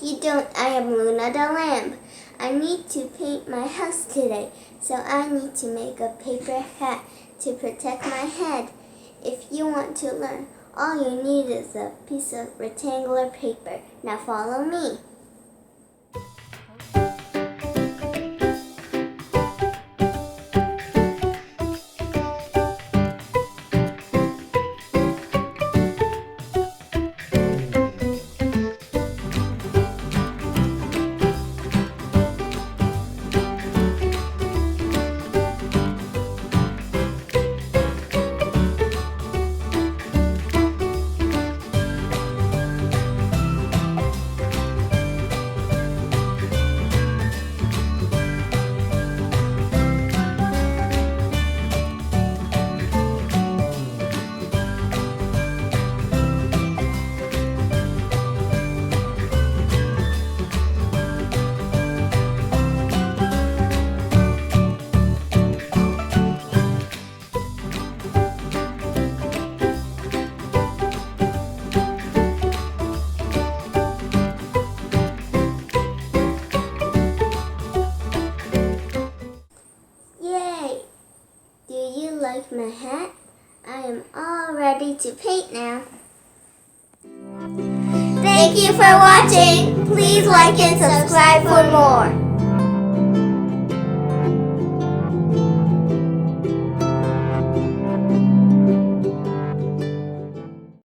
you don't, I am Luna the lamb. I need to paint my house today, so I need to make a paper hat to protect my head. If you want to learn, all you need is a piece of rectangular paper. Now follow me. Yay! Do you like my hat? I am all ready to paint now. Thank you for watching. Please like and subscribe for more.